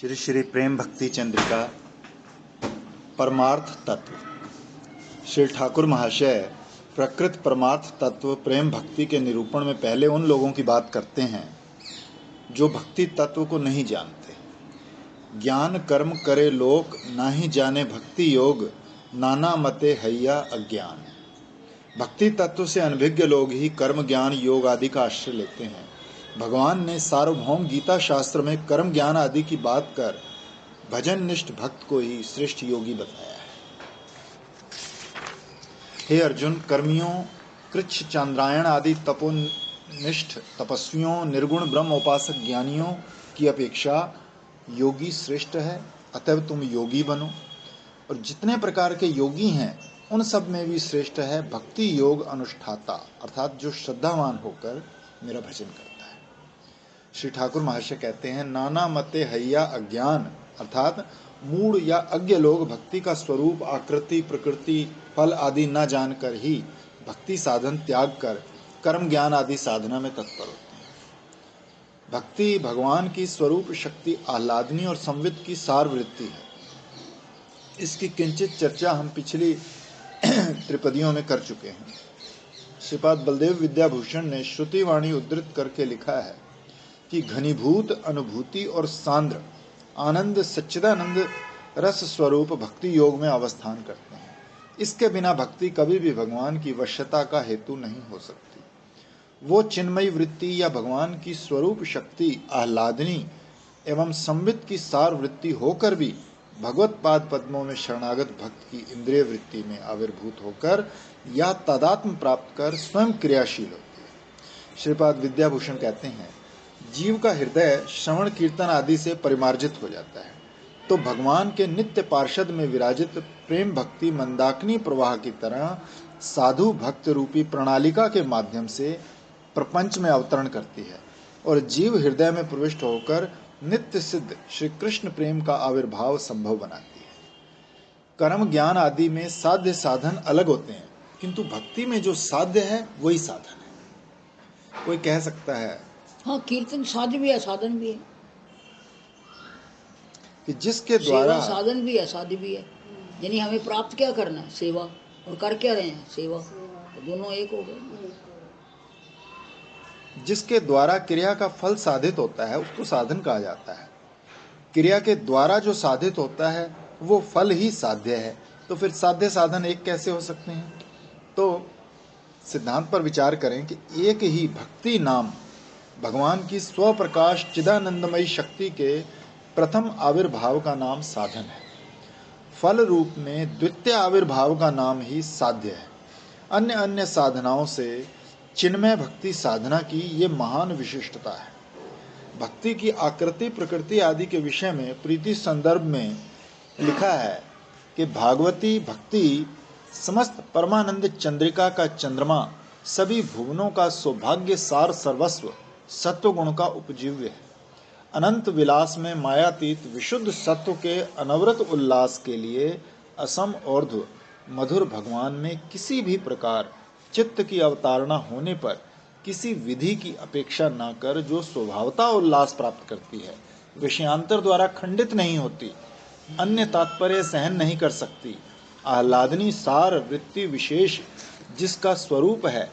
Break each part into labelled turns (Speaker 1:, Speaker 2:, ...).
Speaker 1: श्री श्री प्रेम भक्ति चंद्रिका परमार्थ तत्व। श्री ठाकुर महाशय प्रकृत परमार्थ तत्व प्रेम भक्ति के निरूपण में पहले उन लोगों की बात करते हैं जो भक्ति तत्व को नहीं जानते। ज्ञान कर्म करे लोक नाही जाने भक्ति योग, नाना मते हैया अज्ञान। भक्ति तत्व से अनभिज्ञ लोग ही कर्म ज्ञान योग आदि का आश्रय लेते हैं। भगवान ने सार्वभौम गीता शास्त्र में कर्म ज्ञान आदि की बात कर भजन निष्ठ भक्त को ही श्रेष्ठ योगी बताया है। हे अर्जुन, कर्मियों, कृच्छ, चांद्रायण आदि तपोनिष्ठ तपस्वियों, निर्गुण ब्रह्म उपासक ज्ञानियों की अपेक्षा योगी श्रेष्ठ है। अतः तुम योगी बनो। और जितने प्रकार के योगी हैं उन सब में भी श्रेष्ठ है भक्ति योग अनुष्ठाता, अर्थात जो श्रद्धावान होकर मेरा भजन करता है। श्री ठाकुर महाशय कहते हैं, नाना मते हैया अज्ञान, अर्थात मूढ़ या अज्ञ लोग भक्ति का स्वरूप, आकृति, प्रकृति, फल आदि न जानकर ही भक्ति साधन त्याग कर कर्म ज्ञान आदि साधना में तत्पर होते हैं। भक्ति भगवान की स्वरूप शक्ति आह्लादनी और संवित की सार वृत्ति है। इसकी किंचित चर्चा हम पिछली त्रिपदियों में कर चुके हैं। श्रीपाद बलदेव विद्याभूषण ने श्रुतिवाणी उद्धृत करके लिखा है कि घनीभूत अनुभूति और सांद्र आनंद सच्चिदानंद रस स्वरूप भक्ति योग में अवस्थान करते हैं। इसके बिना भक्ति कभी भी भगवान की वश्यता का हेतु नहीं हो सकती। वो चिन्मयी वृत्ति या भगवान की स्वरूप शक्ति आह्लादनी एवं संवित की सार वृत्ति होकर भी भगवत पाद पद्मों में शरणागत भक्त की इंद्रिय वृत्ति में आविर्भूत होकर या तादात्म्य प्राप्त कर स्वयं क्रियाशील होती है। श्रीपाद विद्याभूषण कहते हैं, जीव का हृदय श्रवण कीर्तन आदि से परिमार्जित हो जाता है तो भगवान के नित्य पार्षद में विराजित प्रेम भक्ति मंदाकिनी प्रवाह की तरह साधु भक्त रूपी प्रणालिका के माध्यम से प्रपंच में अवतरण करती है और जीव हृदय में प्रविष्ट होकर नित्य सिद्ध श्री कृष्ण प्रेम का आविर्भाव संभव बनाती है। कर्म ज्ञान आदि में साध्य साधन अलग होते हैं, किंतु भक्ति में जो साध्य है वही साधन है। कोई कह सकता है,
Speaker 2: हाँ, कीर्तन साध्य भी है साधन भी है,
Speaker 1: कि जिसके द्वारा
Speaker 2: साधन भी है साध्य भी है। यानी हमें प्राप्त क्या करना है? सेवा। और कर क्या रहे हैं? सेवा। तो दोनों एक हो गए।
Speaker 1: जिसके द्वारा क्रिया का फल साधित होता है उसको साधन कहा जाता है। क्रिया के द्वारा जो साधित होता है वो फल ही साध्य है। तो फिर साध्य साधन एक कैसे हो सकते हैं? तो सिद्धांत पर विचार करें कि एक ही भक्ति नाम भगवान की स्वप्रकाश चिदानंदमयी शक्ति के प्रथम आविर्भाव का नाम साधन है। फल रूप में द्वितीय आविर्भाव का नाम ही साध्य है। अन्य अन्य साधनाओं से चिन्मय भक्ति साधना की ये महान विशिष्टता है। भक्ति की आकृति प्रकृति आदि के विषय में प्रीति संदर्भ में लिखा है कि भागवती भक्ति समस्त परमानंद चंद्रिका का चंद्रमा, सभी भुवनों का सौभाग्य सार सर्वस्व, सत्वगुण का उपजीव्य है। अनंत विलास में मायातीत विशुद्ध सत्व के अनवरत उल्लास के लिए असम ऊर्ध्व मधुर भगवान में किसी भी प्रकार चित्त की अवतारणा होने पर किसी विधि की अपेक्षा न कर जो स्वभावता उल्लास प्राप्त करती है, विषयांतर द्वारा खंडित नहीं होती, अन्य तात्पर्य सहन नहीं कर सकती, आह्लादनी सार वृत्ति विशेष जिसका स्वरूप है,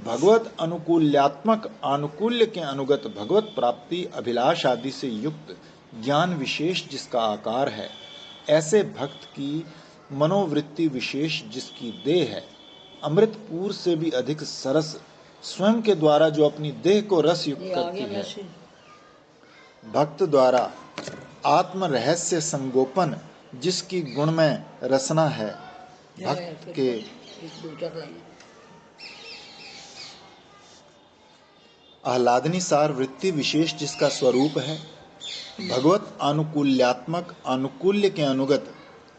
Speaker 1: भगवत अनुकूल्यात्मक आनुकूल्य के अनुगत भगवत प्राप्ति अभिलाष आदि से युक्त ज्ञान विशेष जिसका आकार है, ऐसे भक्त की मनोवृत्ति विशेष जिसकी देह है, अमृतपुर से भी अधिक सरस स्वयं के द्वारा जो अपनी देह को रस युक्त करती है, भक्त द्वारा आत्म रहस्य संगोपन जिसकी गुण में रसना है, भक्त के आह्लादनी सार वृत्ति विशेष जिसका स्वरूप है, भगवत अनुकूल्यात्मक आनुकूल्य के अनुगत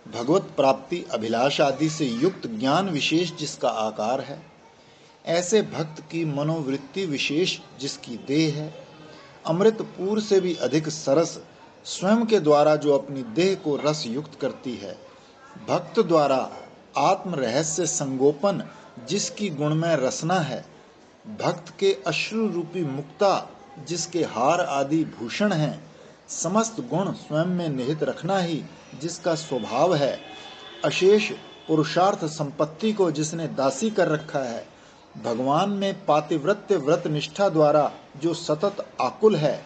Speaker 1: भगवत प्राप्ति अभिलाष आदि से युक्त ज्ञान विशेष जिसका आकार है, ऐसे भक्त की मनोवृत्ति विशेष जिसकी देह है, अमृतपुर से भी अधिक सरस स्वयं के द्वारा जो अपनी देह को रस युक्त करती है, भक्त द्वारा आत्म रहस्य संगोपन जिसकी गुण में रसना है, भक्त के अश्रु रूपी मुक्ता जिसके हार आदि भूषण हैं, समस्त गुण स्वयं में निहित रखना ही जिसका स्वभाव है, अशेष पुरुषार्थ संपत्ति को जिसने दासी कर रखा है, भगवान में पातिव्रत्य व्रत निष्ठा द्वारा जो सतत आकुल है,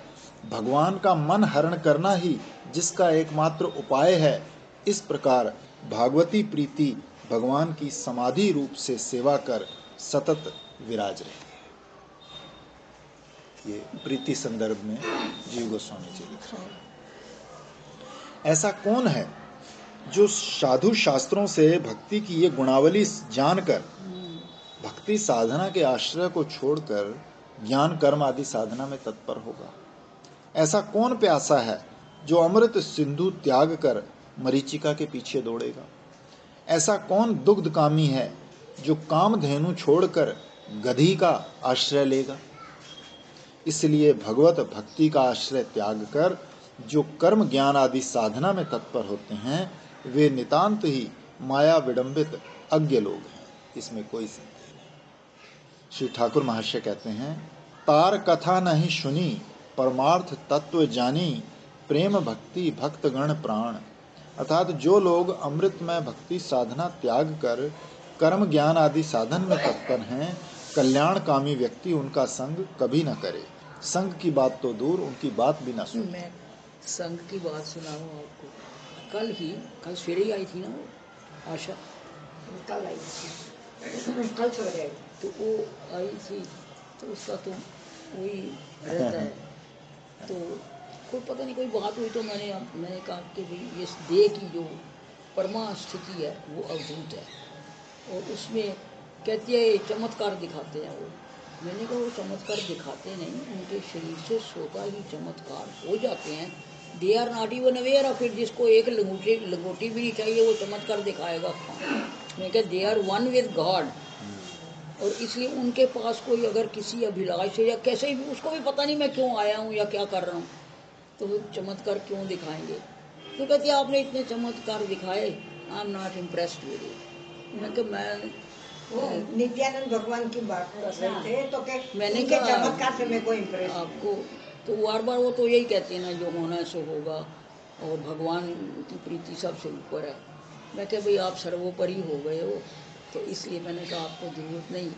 Speaker 1: भगवान का मन हरण करना ही जिसका एकमात्र उपाय है, इस प्रकार भागवती प्रीति भगवान की समाधि रूप से सेवा कर सतत विराज रहे। ये प्रीति संदर्भ में जीव गोस्वामी जी लिख रहे हैं। ऐसा कौन है जो साधु शास्त्रों से भक्ति की ये गुणावली जानकर भक्ति साधना के आश्रय को छोड़कर ज्ञान कर्म आदि साधना में तत्पर होगा? ऐसा कौन प्यासा है जो अमृत सिंधु त्याग कर मरीचिका के पीछे दौड़ेगा? ऐसा कौन दुग्धकामी है जो कामधेनु छोड़कर गधी का आश्रय लेगा? इसलिए भगवत भक्ति का आश्रय त्याग कर जो कर्म ज्ञान आदि साधना में तत्पर होते हैं, वे नितांत ही माया विडंबित अज्ञ लोग हैं। इसमें कोई संदेह नहीं। श्री ठाकुर महाशय कहते हैं, तार कथा नहीं सुनी परमार्थ तत्व जानी, प्रेम भक्ति भक्त गण प्राण। अर्थात जो लोग अमृतमय भक्ति साधना त्याग कर कर्म ज्ञान आदि साधन में तत्पर हैं, कल्याणकामी व्यक्ति उनका संग कभी न करे। संग की बात तो दूर, उनकी बात भी न सुने।
Speaker 2: मैं संग की बात सुनाऊं आपको। कल सवेरे ही आई थी ना वो आशा, कल आई थी, कल सवेरे आई तो वो आई थी, तो उसका तो वही रहता है। तो कोई पता नहीं कोई बात हुई, तो मैंने कहा कि भाई ये देह की जो परमा स्थिति है वो अद्भुत है, और उसमें कहती है चमत्कार दिखाते हैं वो। मैंने कहा वो चमत्कार दिखाते नहीं, उनके शरीर से स्वतः ही चमत्कार हो जाते हैं। They are not even aware of it. जिसको एक लंगोटी भी नहीं चाहिए वो चमत्कार दिखाएगा। मैं कहा they are one with God, और इसलिए उनके पास कोई अगर किसी अभिलाष से या कैसे भी, उसको भी पता नहीं मैं क्यों आया हूँ या क्या कर रहा हूँ, तो वो चमत्कार क्यों दिखाएंगे? तो कहती है आपने इतने चमत्कार दिखाए, I am not impressed with it. मैं कहा मैं
Speaker 3: वो नित्यानंद भगवान की बात कर रहे थे, तो
Speaker 2: मैंने
Speaker 3: उनके
Speaker 2: कहा
Speaker 3: चमत्कार से मैं कोई इम्प्रेस
Speaker 2: आपको, तो बार बार वो तो यही कहती है ना, जो होना सो होगा, और भगवान की प्रीति सबसे ऊपर है। मैं कहा भाई आप सर्वोपरि हो गए हो, तो इसलिए मैंने कहा आपको जरूरत नहीं,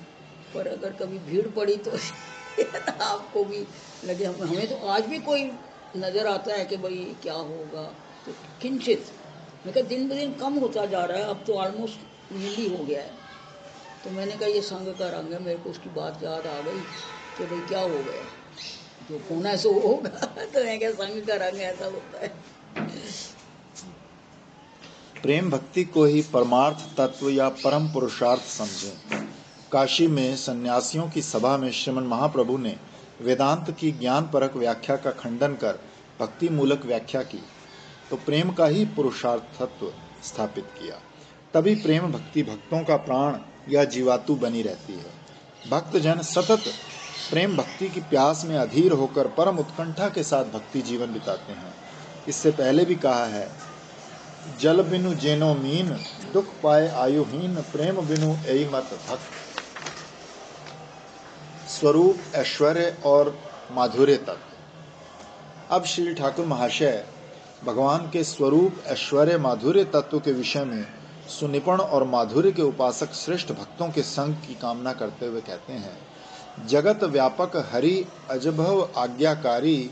Speaker 2: पर अगर कभी भीड़ पड़ी तो आपको भी लगे। हमें तो आज भी कोई नज़र आता है कि भाई क्या होगा, तो किंचित। मैं कहा दिन ब दिन कम होता जा रहा है, अब तो ऑलमोस्ट नीली हो गया है। तो मैंने कहा ये संग का रंग है। मेरे को उसकी बात याद आ गई कि भाई क्या हो गया, जो होना है सो होगा। तो मैं क्या संग का रंग ऐसा होता है।
Speaker 1: प्रेम भक्ति को ही परमार्थ तत्व या परम पुरुषार्थ समझें। काशी में सन्यासियों की सभा में श्रीमन महाप्रभु ने वेदांत की ज्ञान परक व्याख्या का खंडन कर भक्ति मूलक व्याख्या की, तो प्रेम का ही पुरुषार्थ तत्व स्थापित किया। तभी प्रेम भक्ति भक्तों का प्राण या जीवातु बनी रहती है। भक्तजन सतत प्रेम भक्ति की प्यास में अधीर होकर परम उत्कंठा के साथ भक्ति जीवन बिताते हैं। इससे पहले भी कहा है, जल बिनु जेनो मीन, दुख पाए आयुहीन, प्रेम बिनु एई मत भक्त। स्वरूप, ऐश्वर्य और माधुर्य तत्व। अब श्री ठाकुर महाशय भगवान के स्वरूप, ऐश्वर्य, माधुर्य तत्व के विषय में सुनिपुण और माधुर्य के उपासक श्रेष्ठ भक्तों के संग की कामना करते हुए कहते हैं, जगत व्यापक हरि अजभव आज्ञाकारी,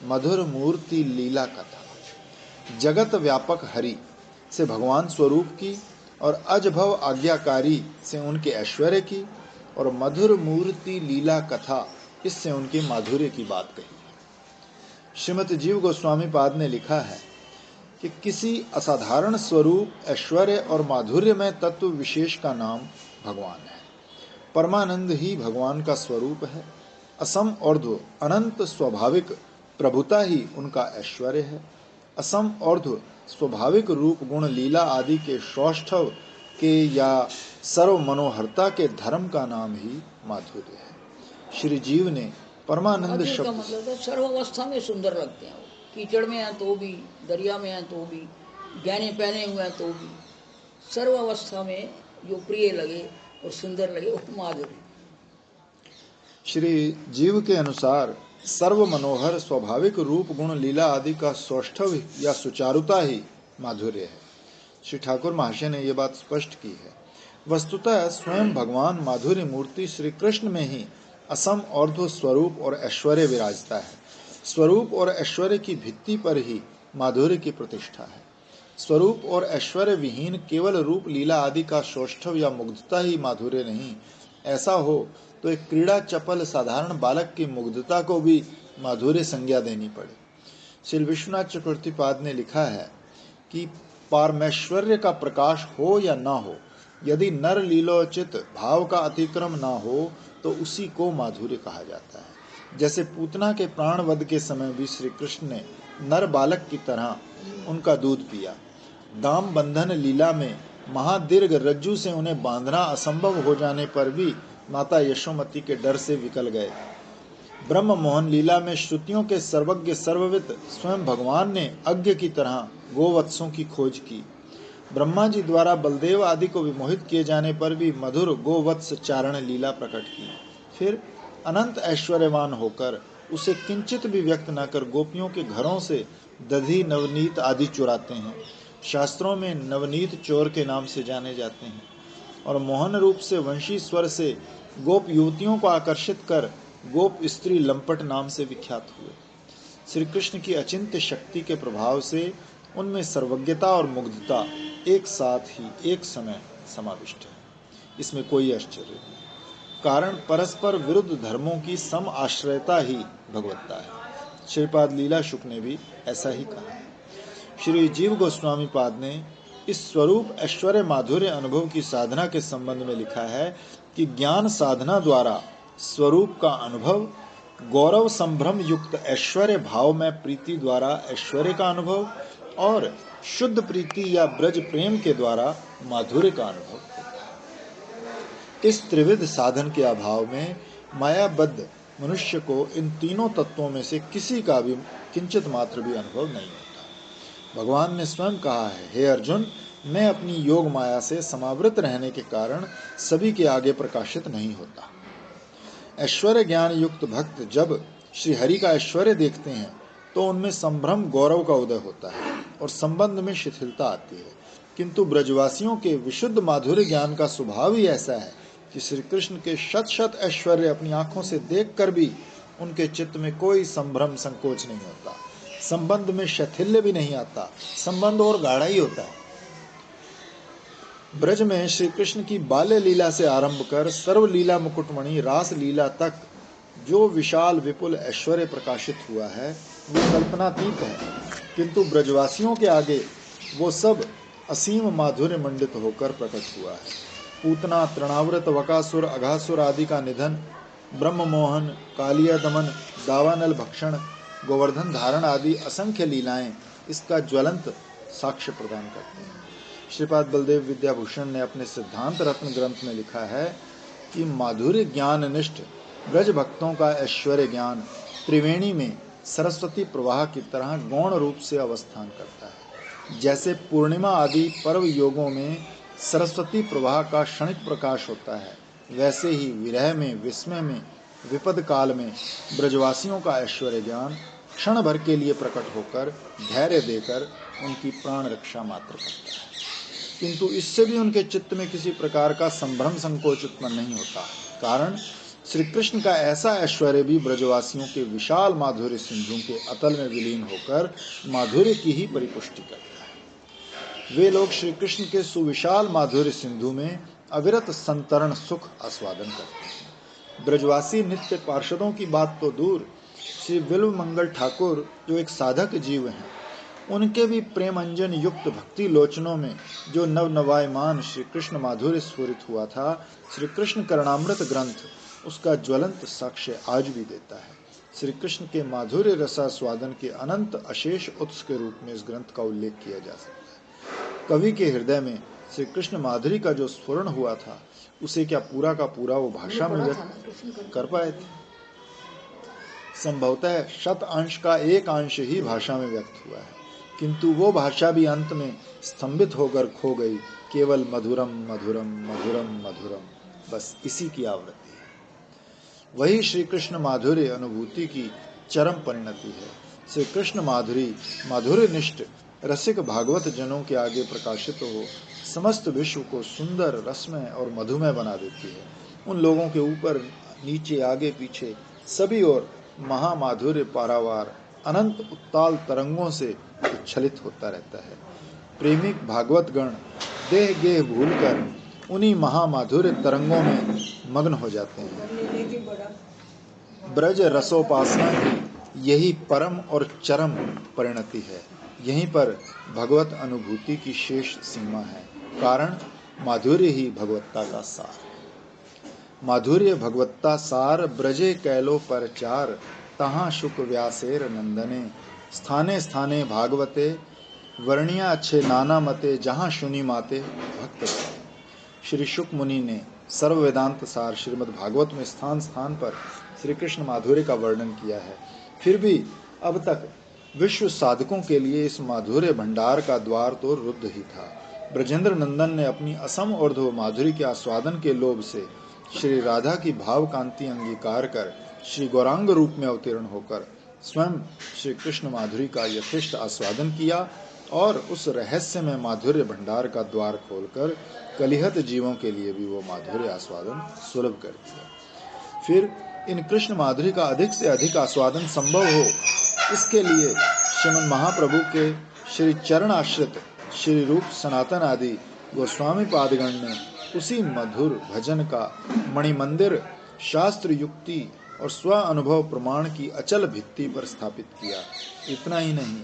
Speaker 1: मधुर मूर्ति लीला कथा। जगत व्यापक हरि से भगवान स्वरूप की, और अजभव आज्ञाकारी से उनके ऐश्वर्य की, और मधुर मूर्ति लीला कथा इससे उनके माधुर्य की बात कही। श्रीमती जीव गोस्वामी पाद ने लिखा है कि किसी असाधारण स्वरूप, ऐश्वर्य और माधुर्य में तत्व विशेष का नाम भगवान है। परमानंद ही भगवान का स्वरूप है। असम ऊर्ध्व अनंत स्वाभाविक प्रभुता ही उनका ऐश्वर्य है। असम ऊर्ध्व स्वाभाविक रूप गुण लीला आदि के सौष्ठव के या सर्व मनोहरता के धर्म का नाम ही माधुर्य है। श्री जीव ने परमानंद
Speaker 2: का
Speaker 1: शब्द
Speaker 2: मतलब है सर्व अवस्था में सुंदर लगते हैं वो। कीचड़ में हैं तो भी, दरिया में हैं तो भी, गहने पहने हुए हैं तो भी, सर्व अवस्था में जो प्रिय लगे और सुंदर लगे वो माधुर्य।
Speaker 1: श्री जीव के अनुसार सर्व मनोहर स्वाभाविक रूप गुण लीला आदि का सौष्ठव या सुचारुता ही माधुर्य है। श्री ठाकुर महाशय ने यह बात स्पष्ट की है। वस्तुतः स्वयं भगवान माधुर्य मूर्ति श्री कृष्ण में ही असम और्ध्व स्वरूप और ऐश्वर्य विराजता है। स्वरूप और ऐश्वर्य की भित्ति पर ही माधुर्य की प्रतिष्ठा है। स्वरूप और ऐश्वर्य विहीन केवल रूप लीला आदि का सौष्ठव या मुग्धता ही माधुर्य नहीं। ऐसा हो तो एक क्रीड़ा चपल साधारण बालक की मुग्धता को भी माधुर्य संज्ञा देनी पड़े। श्री विश्वनाथ चक्रवर्ती पाद ने लिखा है कि पारमेश्वर्य का प्रकाश हो या न हो, यदि नर लीलोचित भाव का अतिक्रम न हो तो उसी को माधुर्य कहा जाता है। जैसे पूतना के प्राण वध के समय भी श्री कृष्ण ने नर बालक की तरह उनका दूध पिया। दाम बंधन लीला में महादीर्घ रज्जू से उन्हें बांधना असंभव हो जाने पर भी माता यशोमती के डर से विकल गए। ब्रह्म मोहन लीला में श्रुतियों के सर्वज्ञ सर्वविद स्वयं भगवान ने अज्ञ की तरह गोवत्सों की खोज की। ब्रह्मा जी द्वारा बलदेव आदि को विमोहित किए जाने पर भी मधुर गोवत्स चारण लीला प्रकट की। फिर अनंत ऐश्वर्यवान होकर उसे किंचित भी व्यक्त न कर गोपियों के घरों से दधी नवनीत आदि चुराते हैं। शास्त्रों में नवनीत चोर के नाम से जाने जाते हैं और मोहन रूप से वंशी स्वर से गोप युवतियों को आकर्षित कर गोप स्त्री लंपट नाम से विख्यात हुए। श्री कृष्ण की अचिंत्य शक्ति के प्रभाव से उनमें सर्वज्ञता और मुग्धता एक साथ ही एक समय समाविष्ट है। इसमें कोई आश्चर्य नहीं। कारण परस्पर विरुद्ध धर्मों की सम आश्रयता ही भगवत्ता है। श्रीपाद लीला शुक ने भी ऐसा ही कहा। श्री जीव गोस्वामी पाद ने इस स्वरूप ऐश्वर्य माधुर्य अनुभव की साधना के संबंध में लिखा है कि ज्ञान साधना द्वारा स्वरूप का अनुभव, गौरव संभ्रम युक्त ऐश्वर्य भाव में प्रीति द्वारा ऐश्वर्य का अनुभव और शुद्ध प्रीति या ब्रज प्रेम के द्वारा माधुर्य का अनुभव। इस त्रिविध साधन के अभाव में मायाबद्ध मनुष्य को इन तीनों तत्वों में से किसी का भी किंचित मात्र भी अनुभव नहीं होता। भगवान ने स्वयं कहा है, हे अर्जुन, मैं अपनी योग माया से समावृत रहने के कारण सभी के आगे प्रकाशित नहीं होता। ऐश्वर्य ज्ञान युक्त भक्त जब श्री हरि का ऐश्वर्य देखते हैं तो उनमें संभ्रम गौरव का उदय होता है और संबंध में शिथिलता आती है। किंतु ब्रजवासियों के विशुद्ध माधुर्य ज्ञान का स्वभाव ही ऐसा है कि श्री कृष्ण के शत शत ऐश्वर्य अपनी आंखों से देखकर भी उनके चित्त में कोई संभ्रम संकोच नहीं होता, संबंध में शैथिल्य भी नहीं आता, संबंध और गाढ़ा ही होता है। ब्रज में श्री कृष्ण की बाल्य लीला से आरंभ कर सर्व लीला मुकुटमणि रास लीला तक जो विशाल विपुल ऐश्वर्य प्रकाशित हुआ है वो कल्पनातीत है, किंतु ब्रजवासियों के आगे वो सब असीम माधुर्य मंडित होकर प्रकट हुआ है। पूतना, तृणावृत, वकासुर, अघासुर आदि का निधन, ब्रह्म मोहन, कालिया दमन, दावानल भक्षण, गोवर्धन धारण आदि असंख्य लीलाएं इसका ज्वलंत साक्ष्य प्रदान करते हैं। श्रीपाद बलदेव विद्याभूषण ने अपने सिद्धांत रत्न ग्रंथ में लिखा है कि माधुर्य ज्ञान निष्ठ ब्रज भक्तों का ऐश्वर्य ज्ञान त्रिवेणी में सरस्वती प्रवाह की तरह गौण रूप से अवस्थान करता है। जैसे पूर्णिमा आदि पर्व योगों में सरस्वती प्रवाह का क्षणिक प्रकाश होता है, वैसे ही विरह में, विस्मय में, विपद काल में ब्रजवासियों का ऐश्वर्य ज्ञान क्षण भर के लिए प्रकट होकर धैर्य देकर उनकी प्राण रक्षा मात्र करता है। किंतु इससे भी उनके चित्त में किसी प्रकार का संभ्रम संकोच उत्पन्न नहीं होता। कारण श्री कृष्ण का ऐसा ऐश्वर्य भी ब्रजवासियों के विशाल माधुर्य सिंधु के अतल में विलीन होकर माधुर्य की ही परिपुष्टि करता है। वे लोग श्री कृष्ण के सुविशाल माधुर्य सिंधु में अविरत संतरण सुख आस्वादन करते हैं। ब्रजवासी नित्य पार्षदों की बात तो दूर, श्री बिल्व मंगल ठाकुर जो एक साधक जीव हैं, उनके भी प्रेम अंजन युक्त भक्ति लोचनों में जो नवनवायमान श्री कृष्ण माधुर्य स्फुरित हुआ था, श्री कृष्ण करणामृत ग्रंथ उसका ज्वलंत साक्ष्य आज भी देता है। श्री कृष्ण के माधुर्य रसास्वादन के अनंत अशेष उत्स के रूप में इस ग्रंथ का उल्लेख किया जा सकता है। कवि के हृदय में श्री कृष्ण माधुर्य का जो स्फुरण हुआ था, उसे क्या पूरा का पूरा वो भाषा में व्यक्त कर पाए थे? संभवतः शत अंश का एक अंश ही भाषा में व्यक्त हुआ है, किंतु वो भाषा भी अंत में स्तंभित होकर खो गई। केवल मधुरम मधुरम मधुरम मधुरम, बस इसी की आवृत्ति है। वही श्री कृष्ण माधुर्य अनुभूति की चरम परिणति है। श्री कृष्ण माधुरी माधुर्य निष्ठ रसिक भागवत जनों के आगे प्रकाशित हो समस्त विश्व को सुंदर, रसमय और मधुमय बना देती है। उन लोगों के ऊपर नीचे, आगे पीछे, सभी ओर महामाधुर्य पारावार अनंत उत्ताल तरंगों से उच्छलित होता रहता है। प्रेमिक भागवत गण देह गेह भूलकर उन्हीं महामाधुर्य तरंगों में मग्न हो जाते हैं। ब्रज रसोपासना की यही परम और चरम परिणति है। यहीं पर भगवत अनुभूति की शेष सीमा है। कारण माधुर्य ही भगवत्ता का सार। माधुर्य भगवत्ता सार ब्रजे कैलो परचार तहाँ शुक व्यासेर नंदने स्थाने स्थाने भागवते वर्णिया अच्छे नाना मते जहाँ सुनी माते भक्त। श्री शुक मुनि ने सर्व वेदांत सार श्रीमद् भागवत में स्थान स्थान पर श्री कृष्ण माधुर्य का वर्णन किया है। फिर भी अब तक विश्व साधकों के लिए इस माधुर्य भंडार का द्वार तो रुद्ध ही था। ब्रजेंद्र नंदन ने अपनी असम ऊर्ध्व माधुरी के आस्वादन के लोभ से श्री राधा की भाव कांति अंगीकार कर श्री गौरांग रूप में अवतीर्ण होकर स्वयं श्री कृष्ण माधुरी का यथेष्ट आस्वादन किया और उस रहस्य में माधुर्य भंडार का द्वार खोलकर कलिहत जीवों के लिए भी वो माधुर्य आस्वादन सुलभ कर दिया। फिर इन कृष्ण माधुरी का अधिक से अधिक आस्वादन संभव हो, इसके लिए श्रीमन महाप्रभु के श्री चरण आश्रित श्री रूप सनातन आदि गोस्वामी पादगण ने उसी मधुर भजन का मणिमंदिर शास्त्र युक्ति और स्व अनुभव प्रमाण की अचल भित्ति पर स्थापित किया। इतना ही नहीं,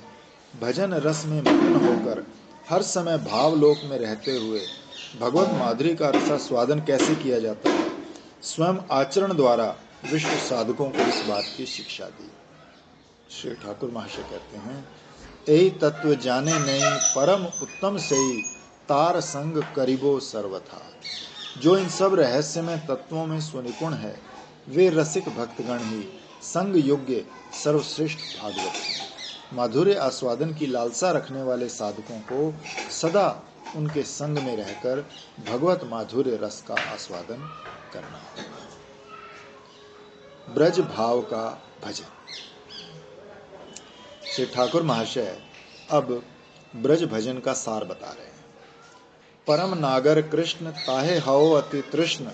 Speaker 1: भजन रस में मग्न होकर हर समय भावलोक में रहते हुए भगवत माधुरी का रसास्वादन कैसे किया जाता है, स्वयं आचरण द्वारा विश्व साधकों को इस बात की शिक्षा दी। श्री ठाकुर महाशय कहते हैं, यही तत्व जाने नहीं परम उत्तम सही तार संग करीबो सर्वथा। जो इन सब रहस्य में तत्वों में सुनिपुण है, वे रसिक भक्तगण ही संग योग्य सर्वश्रेष्ठ भागवत हैं। माधुर्य आस्वादन की लालसा रखने वाले साधकों को सदा उनके संग में रहकर भगवत माधुर्य रस का आस्वादन करना होगा। ब्रज भाव का भजन। श्री ठाकुर महाशय अब ब्रज भजन का सार बता रहे हैं। परम नागर कृष्ण ताहे हओ अति तृष्ण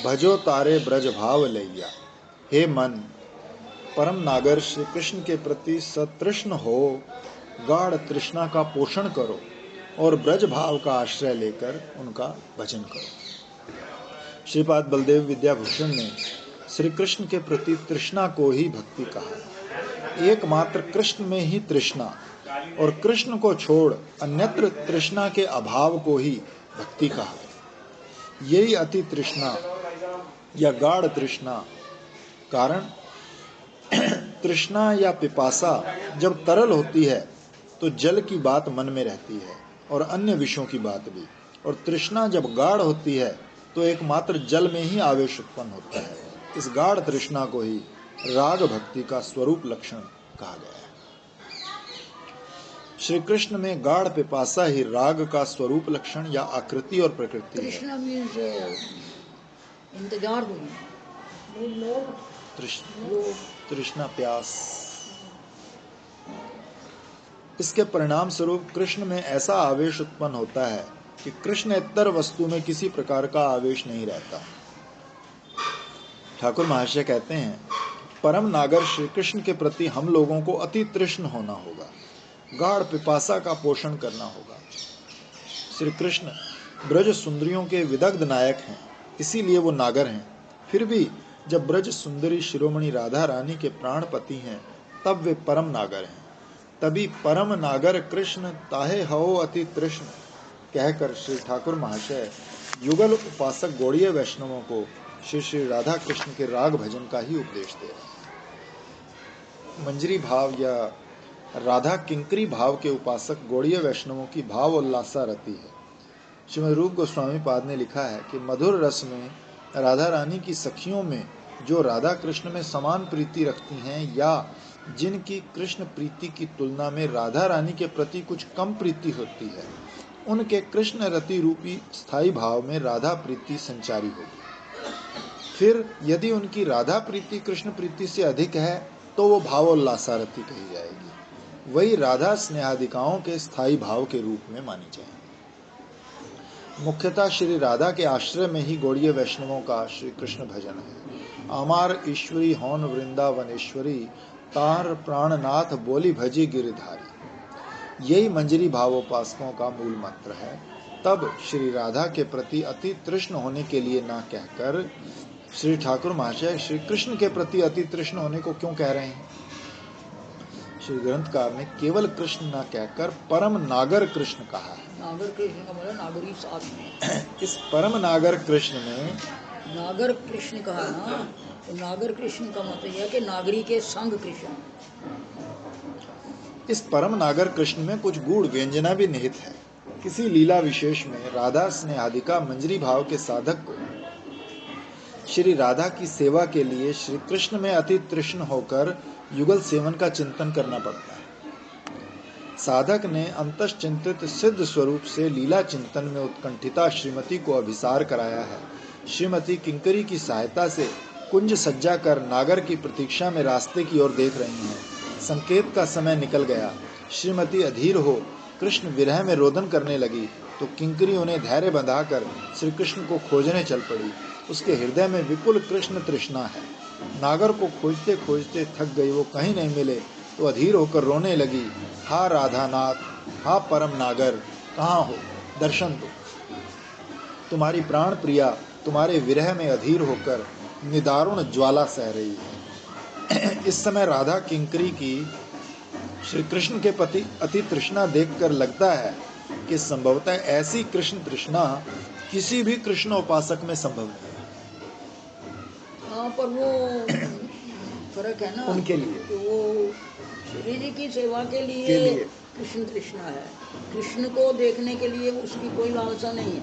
Speaker 1: भजो तारे ब्रज भाव लैया। हे मन, परम नागर श्री कृष्ण के प्रति सतृष्ण हो, गाढ़ तृष्णा का पोषण करो और ब्रज भाव का आश्रय लेकर उनका भजन करो। श्रीपाद बलदेव विद्याभूषण ने श्री कृष्ण के प्रति तृष्णा को ही भक्ति कहा है। एकमात्र कृष्ण में ही तृष्णा और कृष्ण को छोड़ अन्यत्र तृष्णा के अभाव को ही भक्ति कहा है। यही अति तृष्णा या गाढ़ तृष्णा। कारण तृष्णा या पिपासा जब तरल होती है तो जल की बात मन में रहती है और अन्य विषयों की बात भी, और तृष्णा जब गाढ़ होती है तो एकमात्र जल में ही आवेश उत्पन्न होता है। इस गाढ़ तृष्णा को ही राग भक्ति का स्वरूप लक्षण कहा गया है। श्री कृष्ण में गाढ़ पिपासा ही राग का स्वरूप लक्षण या आकृति और प्रकृति है।
Speaker 2: तृष्णा मीन्स इंतजार हुई,
Speaker 1: तृष्णा प्यास। इसके परिणाम स्वरूप कृष्ण में ऐसा आवेश उत्पन्न होता है कि कृष्णेतर वस्तु में किसी प्रकार का आवेश नहीं रहता। ठाकुर महाशय कहते हैं, परम नागर श्री कृष्ण के प्रति हम लोगों को अति तृष्ण होना होगा, गाढ़ पिपासा का पोषण करना होगा। श्री कृष्ण ब्रज सुंदरियों के विदग्ध नायक हैं, इसीलिए वो नागर हैं। फिर भी जब ब्रज सुंदरी शिरोमणि राधा रानी के प्राणपति हैं, तब वे परम नागर हैं। तभी परम नागर कृष्ण ताहे हओ अति तृष्ण कहकर श्री ठाकुर महाशय युगल उपासक गौड़ीय वैष्णवों को श्री श्री राधा कृष्ण के राग भजन का ही उपदेश दे रहे हैं। मंजरी भाव या राधा किंकरी भाव के उपासक गौड़ीय वैष्णवों की भाव उल्लासा रहती है। श्रीमद रूप गोस्वामी पाद ने लिखा है कि मधुर रस में राधा रानी की सखियों में जो राधा कृष्ण में समान प्रीति रखती हैं या जिनकी कृष्ण प्रीति की तुलना में राधा रानी के प्रति कुछ कम प्रीति होती है, उनके कृष्ण रति रूपी स्थायी भाव में राधा प्रीति संचारी होगी। फिर यदि उनकी राधा प्रीति कृष्ण प्रीति से अधिक है तो वो भावोल्लासारति कही जाएगी। वही राधा स्नेहादिकाओं के स्थायी भाव के रूप में मानी जाएगी। मुख्यतः श्री राधा के आश्रय में ही गौड़ीय वैष्णवों का श्री कृष्ण भजन है। अमार ईश्वरी हौन वृंदावनेश्वरी, तार प्राणनाथ बोली भजी गिरधारी। यही मंजरी भावोपासकों का मूल मंत्र है। तब श्री राधा के प्रति अति तृष्ण होने के लिए ना कहकर श्री ठाकुर महाशय श्री कृष्ण के प्रति अति तृष्ण होने को क्यों कह रहे हैं? श्री ग्रंथकार ने केवल कृष्ण ना कहकर परम नागर कृष्ण कहा है।
Speaker 2: नागर कृष्ण का मतलब नागरी साथ में।
Speaker 1: इस परम नागर कृष्ण में
Speaker 2: नागर कृष्ण कहा ना, तो नागर कृष्ण का मतलब यह है कि नागरी के संग कृष्ण।
Speaker 1: इस परम नागर कृष्ण में कुछ गूढ़ व्यंजना भी निहित है। किसी लीला विशेष में राधा स्नेहादिका मंजरी भाव के साधक को श्री राधा की सेवा के लिए श्री कृष्ण में अति तृष्ण होकर युगल सेवन का चिंतन करना पड़ता है। साधक ने अंतश्चिंतित सिद्ध स्वरूप से लीला चिंतन में उत्कंठिता श्रीमती को अभिसार कराया है। श्रीमती किंकरी की सहायता से कुंज सज्जा कर नागर की प्रतीक्षा में रास्ते की ओर देख रही हैं। संकेत का समय निकल गया। श्रीमती अधीर हो कृष्ण विरह में रोदन करने लगी तो किंकरी उन्हें धैर्य बंधाकर श्री कृष्ण को खोजने चल पड़ी। उसके हृदय में विपुल कृष्ण तृष्णा है। नागर को खोजते खोजते थक गई, वो कहीं नहीं मिले तो अधीर होकर रोने लगी। हा राधानाथ, हा परम नागर, कहाँ हो, दर्शन दो। तुम्हारी प्राण प्रिया तुम्हारे विरह में अधीर होकर निदारुण ज्वाला सह रही है। इस समय राधा किंकरी की श्री कृष्ण के प्रति अति तृष्णा देखकर लगता है कि संभवतः ऐसी कृष्ण तृष्णा किसी भी कृष्ण उपासक में संभव नहीं।
Speaker 2: हाँ, पर वो फर्क है ना
Speaker 1: उनके लिए
Speaker 2: कि वो श्री जी की सेवा के लिए कृष्ण तृष्णा है। कृष्ण को देखने के लिए उसकी कोई लालसा नहीं है।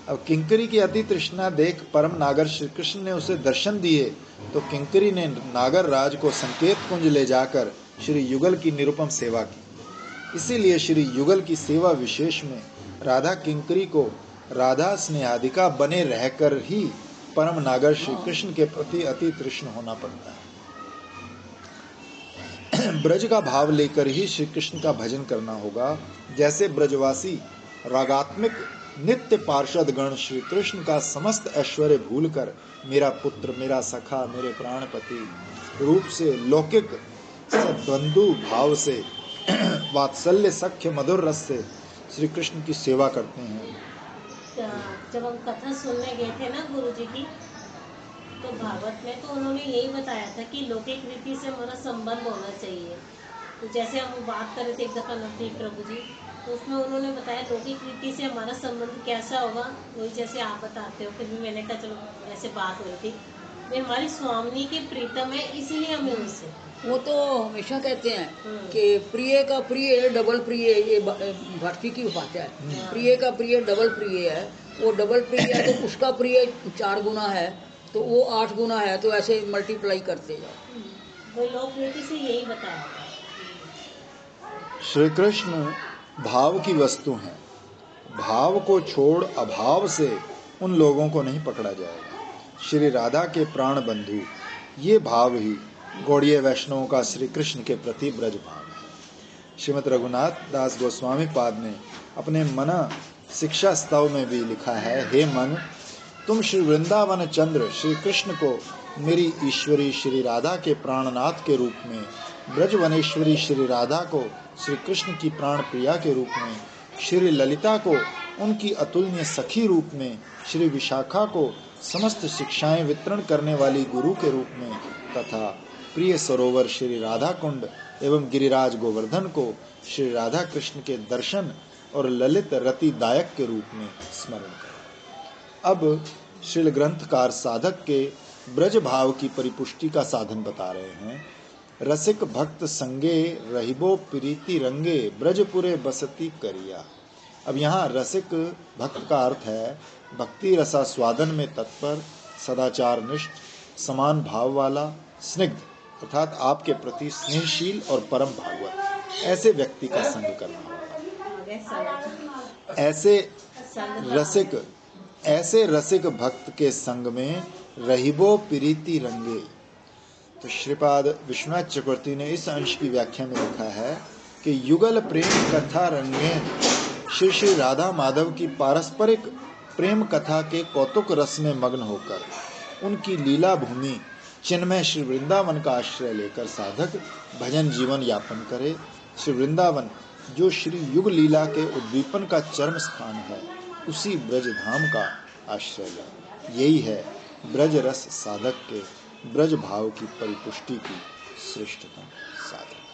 Speaker 1: अब किंकरी की अति तृष्णा देख परम नागर श्री कृष्ण ने उसे दर्शन दिए तो किंकरी ने नागर राज को संकेत कुंज ले जाकर श्री युगल की निरुपम सेवा की। इसीलिए श्री युगल की सेवा विशेष में राधा किंकरी को राधा स्नेहादिका बने रहकर ही परम नागर श्री कृष्ण के प्रति अति तृष्ण होना पड़ता है। ब्रज का भाव लेकर ही श्री कृष्ण का भजन करना होगा। जैसे ब्रजवासी रागात्मिक नित्य पार्षद गण श्री कृष्ण का समस्त ऐश्वर्य भूलकर मेरा पुत्र, मेरा सखा, मेरे प्राणपति रूप से लौकिक सद्बंधु भाव से वात्सल्य सख्य मधुर रस से श्री कृष्ण की सेवा करते हैं।
Speaker 4: जब हम कथा सुनने गए थे ना गुरुजी की, तो भागवत में तो उन्होंने यही बताया था कि लौकिक रीति से हमारा संबंध होना चाहिए। तो जैसे हम बात कर रहे थे एक दफ़ा नवदीप प्रभु जी, तो उसमें उन्होंने बताया लौकिक रीति से हमारा संबंध कैसा होगा, वही जैसे आप बताते हो। फिर भी मैंने कहा चलो ऐसे बात हो रही थी, वे हमारी स्वामी के प्रीतम है, इसलिए हमें उनसे।
Speaker 2: वो तो हमेशा कहते हैं कि प्रिय का प्रिय डबल प्रिय, ये भक्ति की बात है। प्रिय का प्रिय डबल प्रिय है। वो डबल प्रिय है तो उसका प्रिय 4 गुना है तो वो 8 गुना है, तो ऐसे मल्टीप्लाई करते जाओ।
Speaker 4: वो लोक नीति से यही बताया।
Speaker 1: श्री कृष्ण भाव की वस्तु हैं। भाव को छोड़ अभाव से उन लोगों को नहीं पकड़ा जाएगा। श्री राधा के प्राण बंधु, ये भाव ही गौड़ीय वैष्णवों का श्री कृष्ण के प्रति ब्रज भाव है। श्रीमद् रघुनाथ दास गोस्वामी पाद ने अपने मन शिक्षा स्तव में भी लिखा है, हे मन, तुम श्री वृंदावन चंद्र श्री कृष्ण को मेरी ईश्वरी श्री राधा के प्राणनाथ के रूप में, ब्रजवनेश्वरी श्री राधा को श्री कृष्ण की प्राण प्रिया के रूप में, श्री ललिता को उनकी अतुलनीय सखी रूप में, श्री विशाखा को समस्त शिक्षाएं वितरण करने वाली गुरु के रूप में, तथा प्रिय सरोवर श्री राधा कुंड एवं गिरिराज गोवर्धन को श्री राधा कृष्ण के दर्शन और ललित रति दायक के रूप में स्मरण करें। अब श्रील ग्रंथकार साधक के ब्रज भाव की परिपुष्टि का साधन बता रहे हैं। रसिक भक्त संगे रहिबो प्रीति रंगे, ब्रजपुरे बसती करिया। अब यहाँ रसिक भक्त का अर्थ है भक्ति रसा स्वादन में तत्पर, सदाचार निष्ठ, समान भाव वाला, स्निग्ध अर्थात आपके प्रति स्नेहशील और परम भागवत, ऐसे व्यक्ति का संग करना होगा। ऐसे रसिक भक्त के संग में रहिबो प्रीति रंगे, तो श्रीपाद विश्वनाथ चक्रवर्ती ने इस अंश की व्याख्या में लिखा है कि युगल प्रेम कथा रंगेन श्री श्री राधा माधव की पारस्परिक प्रेम कथा के कौतुक रस में मग्न होकर उनकी लीला भूमि चिन्मय श्री वृंदावन का आश्रय लेकर साधक भजन जीवन यापन करे। श्री वृंदावन जो श्री युग लीला के उद्दीपन का चरम स्थान है, उसी ब्रज धाम का आश्रय ले। यही है ब्रज रस साधक के ब्रज भाव की परिपुष्टि की श्रेष्ठतम साधन।